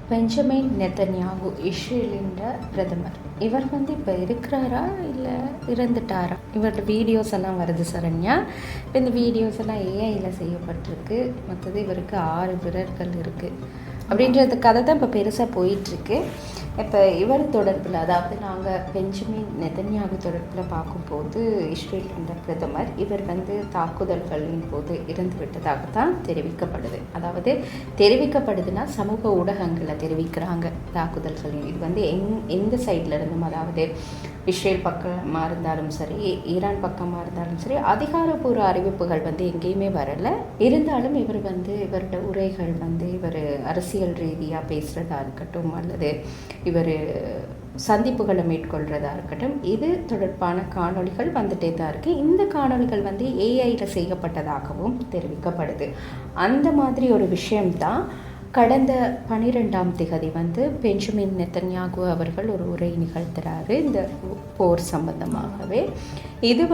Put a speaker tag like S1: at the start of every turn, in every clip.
S1: Benjamin Netanyahu இஸ்ரேலின் பிரதமர். இவர் இப்போ இருக்கிறாரா இல்லை இறந்துட்டாரா? இவரோட வீடியோஸ் எல்லாம் வருது சரண்யா. இப்போ இந்த வீடியோஸ் எல்லாம் ஏஐயில் செய்யப்பட்டிருக்கு. மற்றது இவருக்கு 6 விரல்கள் இருக்குது அப்படின்றது கதை தான் இப்போ பெருசாக போயிட்டுருக்கு. இப்போ இவர் தொடர்பில், அதாவது நாங்கள் பெஞ்சமின் நெத்தன்யாகு தொடர்பில் பார்க்கும்போது இஸ்ரேலின் பிரதமர் இவர் தாக்குதல்களின் போது இறந்து விட்டதாகத்தான் தெரிவிக்கப்படுது. அதாவது தெரிவிக்கப்படுதுன்னா சமூக ஊடகங்களில் தெரிவிக்கிறாங்க தாக்குதல்களின். இது எந்த சைடில் இருந்தும், அதாவது இஸ்ரேல் பக்கமாக இருந்தாலும் சரி, ஈரான் பக்கமாக இருந்தாலும் சரி, அதிகாரப்பூர்வ அறிவிப்புகள் எங்கேயுமே வரலை. இருந்தாலும் இவர் இவரோட உரைகள் இவர் அரசியல் ரீதியாக பேசுகிறதா இருக்கட்டும், அல்லது இவர் சந்திப்புகளை மேற்கொள்கிறதா இருக்கட்டும், இது தொடர்பான காணொளிகள் வந்துட்டே தான் இருக்குது. இந்த காணொளிகள் ஏஐயில் செய்யப்பட்டதாகவும் தெரிவிக்கப்படுது. அந்த மாதிரி ஒரு விஷயம்தான் கடந்த 12ஆம் தேதி பெஞ்சமின் நெத்தன்யாகு அவர்கள் ஒரு உரை நிகழ்த்துறாரு இந்த போர் சம்பந்தமாகவே. இது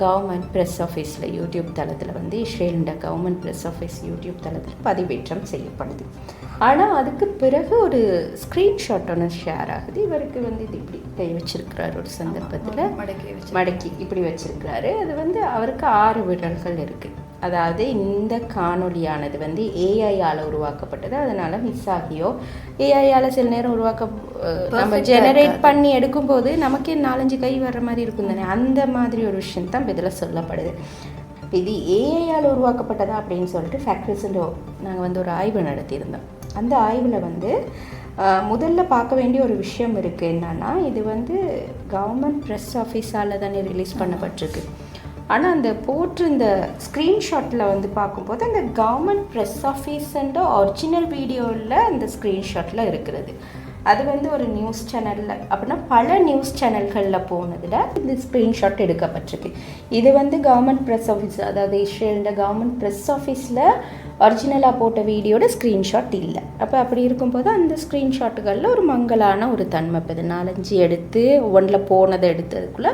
S1: கவர்மெண்ட் ப்ரெஸ் ஆஃபீஸில் யூடியூப் தளத்தில் இஸ்ரேலின் கவர்மெண்ட் ப்ரெஸ் ஆஃபீஸ் யூடியூப் தளத்தில் பதிவேற்றம் செய்யப்படுது. ஆனால் அதுக்கு பிறகு ஒரு ஸ்க்ரீன்ஷாட் ஒன்று ஷேர் ஆகுது. இவருக்கு இது இப்படி கை வச்சிருக்கிறார், ஒரு சந்தர்ப்பத்தில் மடக்கி இப்படி வச்சிருக்கிறாரு. அது அவருக்கு 6 விரல்கள் இருக்குது. அதாவது இந்த காணொலியானது ஏஐயால் உருவாக்கப்பட்டது. அதனால் மிஸ் ஆகியோ ஏஐயால் சில நேரம் நம்ம ஜெனரேட் பண்ணி எடுக்கும்போது நமக்கே 4-5 கை வர்ற மாதிரி இருக்கும் தானே, அந்த மாதிரி ஒரு விஷயம் தான் இதில் சொல்லப்படுது. இது ஏஐயால் உருவாக்கப்பட்டதா அப்படின்னு சொல்லிட்டு ஃபேக்ட்ரிஸில் நாங்கள் ஒரு ஆய்வு நடத்தியிருந்தோம். அந்த ஆய்வில் முதல்ல பார்க்க வேண்டிய ஒரு விஷயம் இருக்குது. என்னன்னா, இது கவர்மெண்ட் ப்ரெஸ் ஆஃபீஸால் தானே ரிலீஸ் பண்ணப்பட்டிருக்கு. ஆனால் அந்த இந்த ஸ்க்ரீன்ஷாட்டில் பார்க்கும்போது அந்த கவர்மெண்ட் ப்ரெஸ் ஆஃபீஸுன்ற ஒரிஜினல் வீடியோவில் அந்த ஸ்க்ரீன்ஷாட்டில் இருக்கிறது. அது ஒரு நியூஸ் சேனலில், அப்படின்னா பல நியூஸ் சேனல்களில் போனதில் இந்த ஸ்க்ரீன்ஷாட் எடுக்கப்பட்டிருக்கு. இது கவர்மெண்ட் ப்ரெஸ் ஆஃபீஸ், அதாவது இஸ்ரேலில் கவர்மெண்ட் ப்ரெஸ் ஆஃபீஸில் ஒரிஜினலாக போட்ட வீடியோட ஸ்க்ரீன்ஷாட் இல்லை. அப்போ அப்படி இருக்கும்போது அந்த ஸ்க்ரீன்ஷாட்டுகளில் ஒரு மங்கலான ஒரு தன்மை, இப்போ இது 4-5 எடுத்து ஒன்றில் போனதை எடுத்ததுக்குள்ளே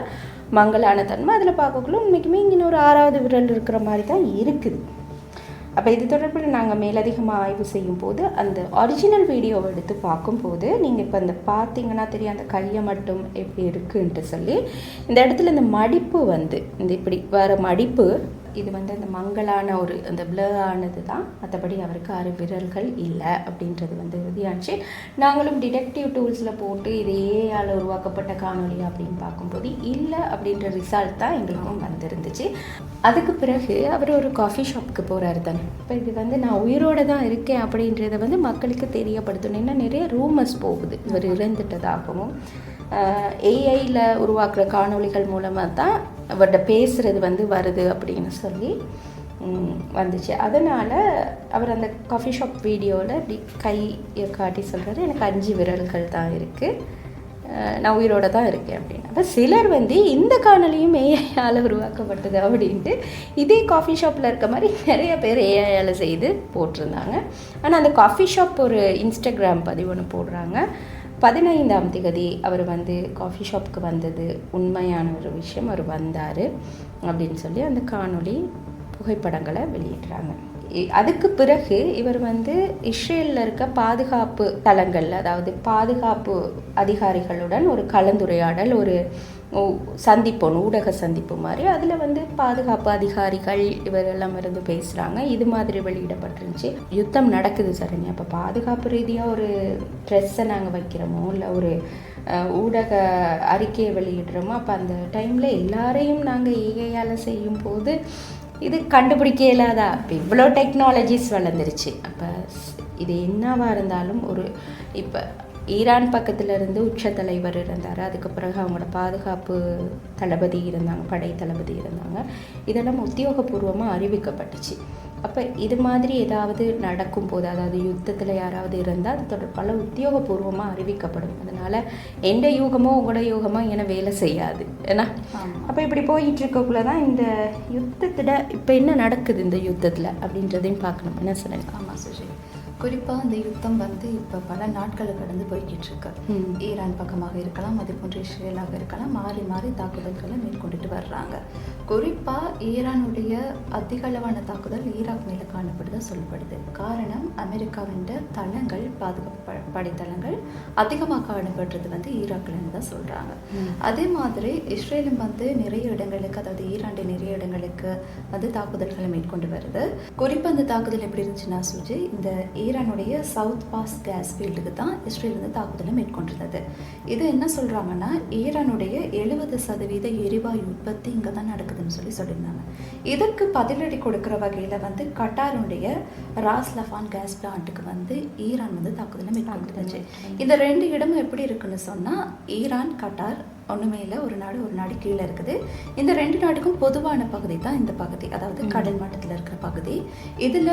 S1: மங்கலான தன்மை, அதில் பார்க்கக்குள்ள உண்மைக்குமே இங்கே ஒரு 6வது விரல் இருக்கிற மாதிரி தான் இருக்குது. அப்போ இது தொடர்பில் நாங்கள் மேலதிகமாக ஆய்வு செய்யும் போது அந்த ஒரிஜினல் வீடியோவை எடுத்து பார்க்கும்போது நீங்கள் இப்போ அந்த பார்த்தீங்கன்னா தெரியும், அந்த கையை மட்டும் எப்படி இருக்குன்ட்டு சொல்லி இந்த இடத்துல இந்த மடிப்பு இந்த இப்படி வர மடிப்பு, இது அந்த மங்கலான ஒரு அந்த பிளர் ஆனது தான். மற்றபடி அவருக்கு 6 விரல்கள் இல்லை அப்படின்றது உறுதியாச்சு. நாங்களும் டிடெக்டிவ் டூல்ஸில் போட்டு இது ஏஐயால் உருவாக்கப்பட்ட காணொலி அப்படின்னு பார்க்கும்போது இல்லை அப்படின்ற ரிசல்ட் தான் எங்களுக்கும் வந்திருந்துச்சு. அதுக்கு பிறகு அவர் ஒரு காஃபி ஷாப்புக்கு போகிறாரு தானே. இப்போ இது நான் உயிரோடு தான் இருக்கேன் அப்படின்றத மக்களுக்கு தெரியப்படுத்தணும். ஏன்னா நிறைய ரூமர்ஸ் போகுது இவர் இறந்துட்டதாகவும். ஏஐயில் உருவாக்குற காணொளிகள் மூலமாக தான் அவர்கிட்ட பேசுகிறது வருது அப்படின்னு சொல்லி வந்துச்சு. அதனால் அவர் அந்த காஃபி ஷாப் வீடியோவில் இப்படி கையை காட்டி சொல்கிறாரு, எனக்கு 5 விரல்கள் தான் இருக்குது, நான் உயிரோடு தான் இருக்கேன் அப்படின்னு. அப்போ சிலர் இந்த காணொலியும் ஏஐயால் உருவாக்கப்பட்டது அப்படின்ட்டு இதே காஃபி ஷாப்பில் இருக்க மாதிரி நிறைய பேர் ஏஐயால் செய்து போட்டிருந்தாங்க. ஆனால் அந்த காஃபி ஷாப் ஒரு இன்ஸ்டாகிராம் பதிவு ஒன்று போடுறாங்க. 15ஆம் தேதி அவர் காஃபி ஷாப்புக்கு வந்தது உண்மையான ஒரு விஷயம், அவர் வந்தார் அப்படின்னு சொல்லி அந்த காணொளி புகைப்படங்களை வெளியிடுறாங்க. அதுக்கு பிறகு இவர் இஸ்ரேலில் இருக்க பாதுகாப்பு தளங்களில், அதாவது பாதுகாப்பு அதிகாரிகளுடன் ஒரு கலந்துரையாடல், ஒரு சந்திப்பு, ஊடக சந்திப்பு மாதிரி, அதில் பாதுகாப்பு அதிகாரிகள் இவரெல்லாம் பேசுகிறாங்க. இது மாதிரி வெளியிடப்பட்டிருந்துச்சு. யுத்தம் நடக்குது சரண்யா. அப்போ பாதுகாப்பு ரீதியாக ஒரு ட்ரெஸ்ஸை நாங்கள் வைக்கிறோமோ, இல்லை ஒரு ஊடக அறிக்கையை வெளியிடுறோமோ, அப்போ அந்த டைமில் எல்லாரையும் நாங்கள் ஏஐயால் செய்யும் போது இது கண்டுபிடிக்க இல்லாதா? இப்போ இவ்வளோ டெக்னாலஜிஸ் வளர்ந்துருச்சு. அப்போ இது என்னவாக இருந்தாலும் இப்போ ஈரான் பக்கத்தில் இருந்து உச்ச தலைவர் இருந்தார், அதுக்கு பிறகு அவங்களோட பாதுகாப்பு தளபதி இருந்தாங்க, படை தளபதி இருந்தாங்க. இதெல்லாம் உத்தியோகபூர்வமாக அறிவிக்கப்பட்டுச்சு. அப்போ இது மாதிரி ஏதாவது நடக்கும்போது, அதாவது யுத்தத்தில் யாராவது இருந்தால் அது தொடர்பாக உத்தியோகபூர்வமாக அறிவிக்கப்படும். அதனால் எந்த யூகமோ உங்களோட யூகமோ என வேலை செய்யாது. ஏன்னா அப்போ இப்படி போயிட்டு இருக்கக்குள்ள தான் இந்த யுத்தத்தில் இப்போ என்ன நடக்குது இந்த யுத்தத்தில் அப்படின்றதையும் பார்க்கணும். என்ன சொல்லுங்க?
S2: ஆமாம் சுஜி. குறிப்பாக இந்த யுத்தம் வந்து இப்போ பல நாட்களை கடந்து போய்கிட்டு இருக்கு. ஈரான் பக்கமாக இருக்கலாம், அதே போன்று இஸ்ரேலாக இருக்கலாம், மாறி மாறி தாக்குதல்களை மேற்கொண்டுட்டு வர்றாங்க. குறிப்பாக ஈரானுடைய அதிக அளவான தாக்குதல் ஈராக் மேலே காணப்படுதா சொல்லப்படுது. காரணம் அமெரிக்காவின் தளங்கள், பாதுகாப்பு படைத்தளங்கள் அதிகமாக காணப்படுறது வந்து ஈராக்லன்னு தான் சொல்கிறாங்க. அதே மாதிரி இஸ்ரேலும் வந்து நிறைய இடங்களுக்கு, அதாவது ஈரான் நிறைய இடங்களுக்கு வந்து தாக்குதல்களை மேற்கொண்டு வருது. குறிப்பாக அந்த தாக்குதல் எப்படி இருந்துச்சுன்னா சுஜி, இந்த ஈரானுடைய சவுத் பாஸ் கேஸ் ஃபீல்டுக்கு தான் இஸ்ரேல் வந்து தாக்குதலை மேற்கொண்டிருந்தது. இது என்ன சொல்கிறாங்கன்னா, ஈரானுடைய 70% எரிவாயு உற்பத்தி இங்கே தான் நடக்குதுன்னு சொல்லியிருந்தாங்க. இதற்கு பதிலடி கொடுக்குற வகையில் வந்து கட்டாருடைய ராஸ் லஃபான் கேஸ் பிளான்ட்டுக்கு வந்து ஈரான் வந்து தாக்குதலை மேற்கொண்டிருந்துச்சு. இந்த 2 இடமும் எப்படி இருக்குன்னு சொன்னால், ஈரான், கட்டார் ஒன்றுமே இல்லை, ஒரு நாடு கீழே இருக்குது. இந்த 2 நாடுக்கும் பொதுவான பகுதி தான் இந்த பகுதி, அதாவது கடல் மட்டத்தில் இருக்கிற பகுதி. இதில்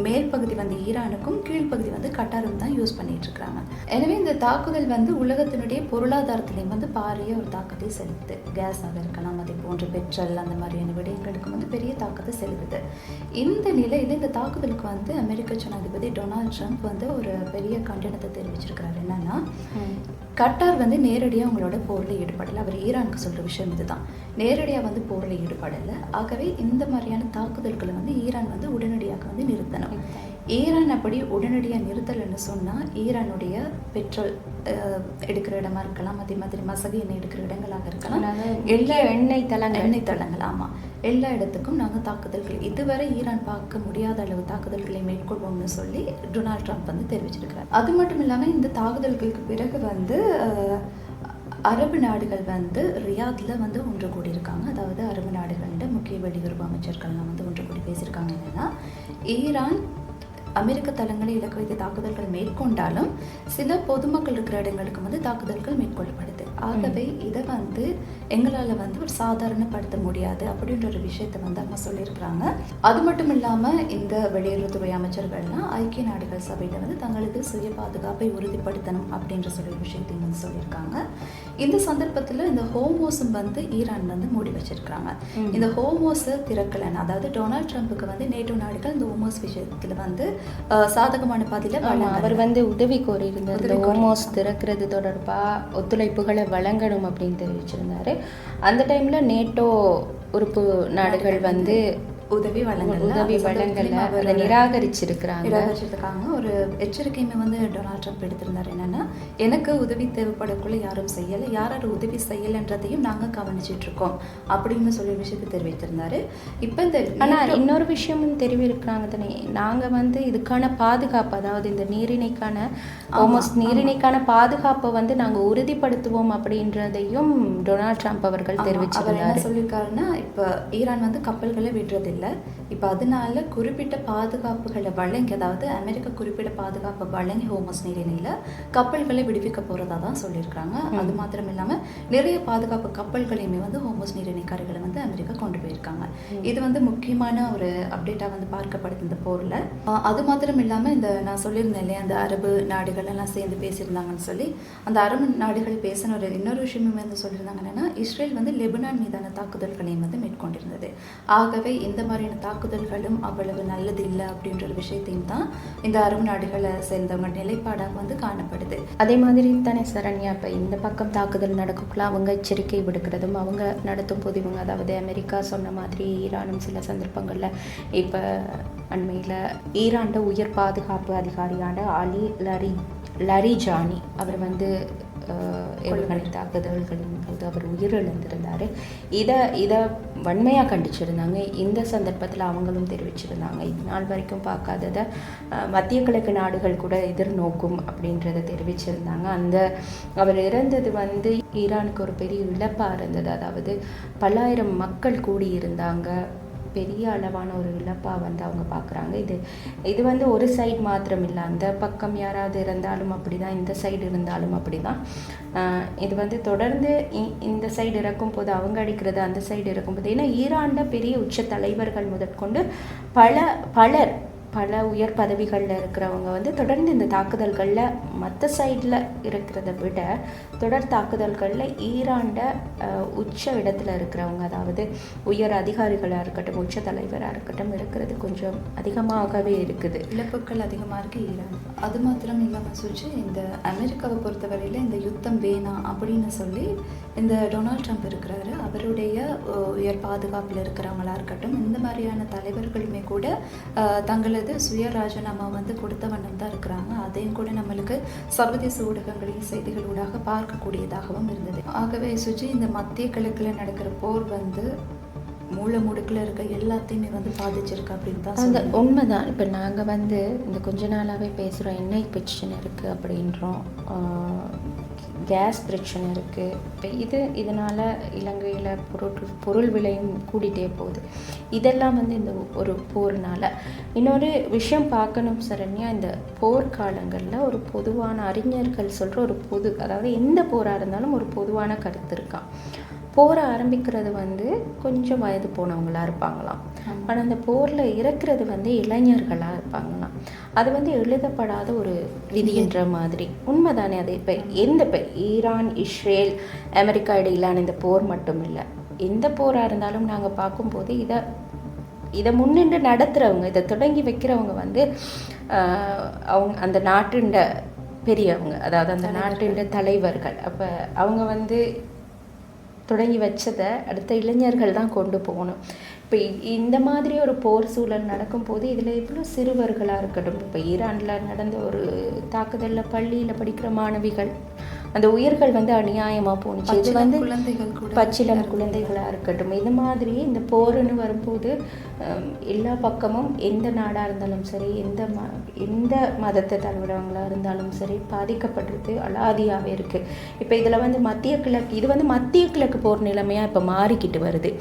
S2: மேல் பகுதி வந்து ஈரானுக்கும், கீழ்ப்பகுதி வந்து கட்டாரும் தான் யூஸ் பண்ணிட்டு இருக்கிறாங்க. எனவே இந்த தாக்குதல் வந்து உலகத்தினுடைய பொருளாதாரத்திலையும் வந்து பாரிய ஒரு தாக்கத்தை செலுத்துது. கேஸாக இருக்கலாம், அதே போன்று பெட்ரோல், அந்த மாதிரியான விடயங்களுக்கு வந்து பெரிய தாக்கத்தை செலுத்துது. இந்த நிலையில் இந்த தாக்குதலுக்கு வந்து அமெரிக்க ஜனாதிபதி டொனால்ட் ட்ரம்ப் வந்து ஒரு பெரிய கண்டனத்தை தெரிவிச்சிருக்கிறார். என்னன்னா, கட்டார் வந்து நேரடியாக உங்களோட போரில் ஈடுபடலை. அவர் ஈரானுக்கு சொல்கிற விஷயம் இதுதான், நேரடியாக வந்து போரில் ஈடுபடலை. ஆகவே இந்த மாதிரியான தாக்குதல்களை வந்து ஈரான் வந்து உடனடியாக வந்து நிறுத்தணும். ஈரான் அப்படி உடனடியாக நிறுத்தலைன்னு சொன்னால், ஈரானுடைய பெட்ரோல் எடுக்கிற இடமா இருக்கலாம், அதே மாதிரி மசகு எண்ணெய் எடுக்கிற இடங்களாக இருக்கலாம், எல்லா எண்ணெய் தளங்கள், ஆமாம், எல்லா இடத்துக்கும் நாங்கள் தாக்குதல்கள், இதுவரை ஈரான் பார்க்க முடியாத அளவு தாக்குதல்களை மேற்கொள்வோம்னு சொல்லி டொனால்ட் ட்ரம்ப் வந்து தெரிவிச்சிருக்கிறார். அது மட்டும் இல்லாமல் இந்த தாக்குதல்களுக்கு பிறகு வந்து அரபு நாடுகள் வந்து ரியாத்தில் வந்து ஒன்று கூடியிருக்காங்க. அதாவது அரபு நாடுகளோட முக்கிய வெளியுறவு அமைச்சர்கள்லாம் வந்து ஒன்று கூடி பேசியிருக்காங்க. என்னென்னா, ஈரான் அமெரிக்க தளங்களை இலக்கு வைத்து தாக்குதல்கள் மேற்கொண்டாலும் சில பொதுமக்கள் இருக்கிற இடங்களுக்கு வந்து தாக்குதல்கள் மேற்கொள்ளப்படுது. ஆகவே இதை வந்து எங்களால் வந்து ஒரு சாதாரணப்படுத்த முடியாது அப்படின்ற ஒரு விஷயத்தை வந்து அவங்க சொல்லியிருக்கிறாங்க. அது மட்டும் இல்லாமல் இந்த வெளியுறவுத்துறை அமைச்சர்கள்லாம் ஐக்கிய நாடுகள் சபையில் வந்து தங்களது சுய பாதுகாப்பை உறுதிப்படுத்தணும் அப்படின்ற சொல்லி விஷயத்தையும் வந்து சொல்லியிருக்காங்க. இந்த சந்தர்ப்பத்தில் இந்த ஹோமோஸும் வந்து ஈரான் வந்து மூடி வச்சிருக்கிறாங்க. இந்த ஹோமோஸை திறக்கலன்னு, அதாவது டொனால்ட் ட்ரம்ப்புக்கு வந்து நேட்டோ நாடுகள் இந்த ஹோமோஸ் விஷயத்தில் வந்து சாதகமான பதில
S1: அவர் வந்து உதவி கோரியிருந்தார். ஹோமோஸ் திறக்கிறது தொடர்பாக ஒத்துழைப்புகளை வழங்கணும் அப்படின்னு தெரிவிச்சிருந்தாரு. அந்த டைம்ல நேட்டோ உறுப்பு நாடுகள் வந்து
S2: உதவி வழங்கல,
S1: அதை நிராகரிச்சிருக்காங்க.
S2: ஒரு எச்சரிக்கையுமே வந்து டொனால்ட் ட்ரம்ப் எடுத்திருந்தார். என்னன்னா, எனக்கு உதவி தேவைப்படக்குள்ள யாரும் செய்யலை, யார் உதவி செய்யலைன்றதையும் நாங்கள் கவனிச்சுட்டு இருக்கோம் அப்படின்னு சொல்லி விஷயத்தை தெரிவித்திருந்தாரு. இப்போ இந்த
S1: ஆனால் இன்னொரு விஷயமும் தெரிவிக்கிறாங்க தானே, நாங்கள் வந்து இதுக்கான பாதுகாப்பு, அதாவது இந்த நீரிணைக்கான நீரிணைக்கான பாதுகாப்பை வந்து நாங்கள் உறுதிப்படுத்துவோம் அப்படின்றதையும் டொனால்ட் ட்ரம்ப் அவர்கள் தெரிவிச்சிருந்தார்.
S2: அவர் என்ன சொல்லியிருக்காருன்னா, இப்போ ஈரான் வந்து கப்பல்களை விடுறது இல்லை, இப்போ அதனால குறிப்பிட்ட பாதுகாப்புகளை வழங்கி, அதாவது அமெரிக்கா குறிப்பிட்ட பாதுகாப்பு வழங்கி ஹோமஸ் நீரிணையில் கப்பல்களை விடுவிக்க போகிறதா தான் சொல்லியிருக்காங்க. அது மாத்திரம் இல்லாமல் நிறைய பாதுகாப்பு கப்பல்களையுமே வந்து ஹோமஸ் நீரிணை கரைகளை வந்து அமெரிக்கா கொண்டு போயிருக்காங்க. இது வந்து முக்கியமான ஒரு அப்டேட்டாக வந்து பார்க்கப்படுது இந்த போரில். அது மாத்திரம் இல்லாமல் இந்த நான் சொல்லியிருந்தேன் இல்லையா, அந்த அரபு நாடுகள் எல்லாம் சேர்ந்து பேசியிருந்தாங்கன்னு சொல்லி, அந்த அரபு நாடுகள் பேசின இன்னொரு விஷயமும் வந்து சொல்லியிருந்தாங்க. என்னன்னா, இஸ்ரேல் வந்து லெபனான் மீதான தாக்குதல்களையும் வந்து மேற்கொண்டிருந்தது. ஆகவே இந்த மாதிரியான தாக்குதல்களும் அவ்வளவு நல்லது இல்லை அப்படின்ற ஒரு விஷயத்தையும் தான் இந்த அரபு நாடுகளை சேர்ந்தவங்க நிலைப்பாடாக வந்து காணப்படுது.
S1: அதே மாதிரி தானே சரண்யா, இப்போ இந்த பக்கம் தாக்குதல் நடக்குள்ள அவங்க எச்சரிக்கை விடுக்கிறதும் அவங்க நடத்தும் போது இவங்க, அதாவது அமெரிக்கா சொன்ன மாதிரி ஈரானும் சில சந்தர்ப்பங்களில், இப்போ அண்மையில் ஈரான்ட உயர் பாதுகாப்பு அதிகாரியான அலி லரிஜானி அவர் வந்து ஏவுகணை தாக்குதல்களின் போது அவர் உயிரிழந்திருந்தார். இதை வன்மையாக கண்டிச்சிருந்தாங்க. இந்த சந்தர்ப்பத்தில் அவங்களும் தெரிவிச்சிருந்தாங்க, இது நாள் வரைக்கும் பார்க்காததை மத்திய கிழக்கு நாடுகள் கூட எதிர்நோக்கும் அப்படின்றத தெரிவிச்சிருந்தாங்க. அவர் இறந்தது வந்து ஈரானுக்கு ஒரு பெரிய இழப்பாக இருந்தது. அதாவது பல்லாயிரம் மக்கள் கூடியிருந்தாங்க, பெரிய அளவான ஒரு இழப்பாக வந்து அவங்க பார்க்குறாங்க. இது வந்து ஒரு சைடு மாத்திரம் இல்லை, அந்த பக்கம் யாராவது இருந்தாலும் அப்படி தான், இந்த சைடு இருந்தாலும் அப்படி தான். இது வந்து தொடர்ந்து இந்த சைடு இறக்கும் போது அவங்க அடிக்கிறது, அந்த சைடு இருக்கும்போது, ஏன்னா ஈரானில் பெரிய உச்ச தலைவர்கள் முதற்கொண்டு பல உயர் பதவிகளில் இருக்கிறவங்க வந்து தொடர்ந்து இந்த தாக்குதல்களில் மற்ற சைடில் இருக்கிறத விட தொடர் தாக்குதல்களில் ஈரானில் உச்ச இடத்துல இருக்கிறவங்க, அதாவது உயர் அதிகாரிகளாக இருக்கட்டும், உச்ச தலைவராக இருக்கட்டும் இருக்கிறது கொஞ்சம் அதிகமாகவே இருக்குது.
S2: இழப்புகள் அதிகமாக இருக்குது ஈரான். அது மாத்திரம் இல்லாமல் சுச்சு, இந்த அமெரிக்காவை பொறுத்தவரையில் இந்த யுத்தம் வேணாம் அப்படின்னு சொல்லி இந்த டொனால்ட் ட்ரம்ப் இருக்கிறாரு, அவருடைய உயர் பாதுகாப்பில் இருக்கிறவங்களா இருக்கட்டும், இந்த மாதிரியான தலைவர்களுமே கூட தங்களது சுய ராஜினாமா வந்து கொடுத்த வண்ணம் தான் இருக்கிறாங்க. அதையும் கூட நம்மளுக்கு சர்வதேச ஊடகங்களின் செய்திகளூடாக பார்க்கக்கூடியதாகவும் இருந்தது. ஆகவே சுஜி, இந்த மத்திய கிழக்கில் நடக்கிற போர் வந்து மூளை முடுக்கில் இருக்க எல்லாத்தையுமே வந்து பாதிச்சிருக்கு அப்படின்னு தான்
S1: அந்த உண்மைதான். இப்போ நாங்கள் வந்து இந்த கொஞ்ச நாளாகவே பேசுகிறோம், எண்ணெய் பிரச்சனை இருக்குது அப்படின்றோம், கேஸ் பிரச்சனை இருக்குது. இப்போ இதனால் இலங்கையில் பொருள் விலையும் கூடிட்டே போகுது. இதெல்லாம் வந்து இந்த ஒரு போர்னால். இன்னொரு விஷயம் பார்க்கணும் சரண்யா, இந்த போர்க்காலங்களில் ஒரு பொதுவான அறிஞர்கள் சொல்கிற ஒரு அதாவது எந்த போராக இருந்தாலும் ஒரு பொதுவான கருத்து இருக்கான். போரை ஆரம்பிக்கிறது வந்து கொஞ்சம் வயது போனவங்களாக இருப்பாங்களாம், ஆனால் அந்த போரில் இறக்குறது வந்து இளைஞர்களாக இருப்பாங்களாம். அது வந்து எழுதப்படாத ஒரு விதின்ற மாதிரி. உண்மைதானே அது? இப்போ ஈரான், இஸ்ரேல், அமெரிக்கா இடையிலான இந்த போர் மட்டும் இல்லை, எந்த போராக இருந்தாலும் நாங்கள் பார்க்கும்போது இதை முன்னின்று நடத்துகிறவங்க, இதை தொடங்கி வைக்கிறவங்க வந்து அவங்க அந்த நாட்டுண்ட பெரியவங்க, அதாவது அந்த நாட்டுண்ட தலைவர்கள். அப்போ அவங்க வந்து தொடங்கி வச்சதை அடுத்த இளைஞர்கள் தான் கொண்டு போகணும். இப்போ இந்த மாதிரி ஒரு போர் சூழல் நடக்கும்போது இதில் எவ்வளோ சிறுவர்களாக இருக்கட்டும். இப்போ ஈரானில் நடந்த ஒரு தாக்குதலில் பள்ளியில் படிக்கிற மாணவிகள் அந்த உயிர்கள் வந்து அநியாயமாக போணுச்சு. இது வந்து பச்சிளம் குழந்தைகளாக இருக்கட்டும். இது மாதிரி இந்த போருன்னு வரும்போது எல்லா பக்கமும் எந்த நாடாக இருந்தாலும் சரி, எந்த மதத்தை தழுவுறவங்களாக இருந்தாலும் சரி பாதிக்கப்படுறது அலாதியாகவே இருக்குது. இப்போ இதில் வந்து இது வந்து மத்திய கிழக்கு போர் நிலைமையாக இப்போ மாறிக்கிட்டு வருது.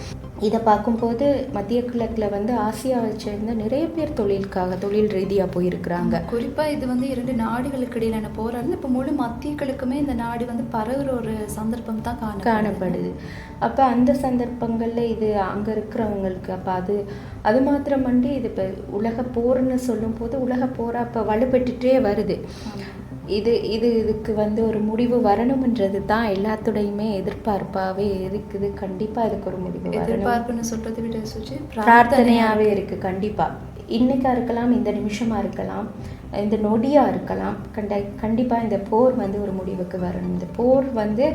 S1: இதை பார்க்கும்போது மத்திய கிழக்கில் வந்து ஆசியாவை சேர்ந்த நிறைய பேர் தொழில் ரீதியாக போயிருக்கிறாங்க.
S2: குறிப்பாக இது வந்து 2 நாடுகளுக்கு இடையிலான போராக இருந்து இப்போ முழு மத்திய கிழக்குமே இந்த நாடு வந்து பரவுற ஒரு சந்தர்ப்பம் தான் காணப்படுது.
S1: அப்போ அந்த சந்தர்ப்பங்களில் இது அங்கே இருக்கிறவங்களுக்கு அப்போ அது மாத்திரமன்றி இது இப்போ உலக போர்னு சொல்லும் போது உலக போராக இப்போ வலுப்பெற்றுட்டே வருது. இதுக்கு வந்து ஒரு முடிவு வரணும்ன்றது தான் எல்லாத்துடையுமே எதிர்பார்ப்பாகவே இருக்குது. கண்டிப்பாக இதுக்கு ஒரு முடிவு
S2: எதிர்பார்ப்புன்னு சொல்கிறத விட சுற்றி
S1: பிரார்த்தனையாகவே இருக்குது. கண்டிப்பாக இன்றைக்காக இருக்கலாம், இந்த நிமிஷமாக இருக்கலாம், இந்த நொடியாக இருக்கலாம். கண்டிப்பாக இந்த போர் வந்து ஒரு முடிவுக்கு வரணும். இந்த போர் வந்து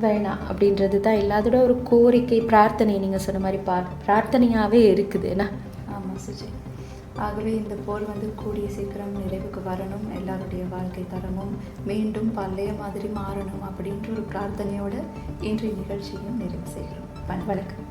S1: வேணாம் அப்படின்றது தான் எல்லாத்தோட ஒரு கோரிக்கை, பிரார்த்தனை. நீங்கள் சொன்ன மாதிரி பிரார்த்தனையாகவே இருக்குதுன்னா.
S2: ஆமாம் சுஜி. ஆகவே இந்த போர் வந்து கூடிய சீக்கிரம் நிறைவுக்கு வரணும், எல்லாருடைய வாழ்க்கை தரமும் மீண்டும் பழைய மாதிரி மாறணும் அப்படின்ற ஒரு பிரார்த்தனையோடு இன்றைய நிகழ்ச்சியும் நிறைவு செய்கிறோம். வணக்கம்.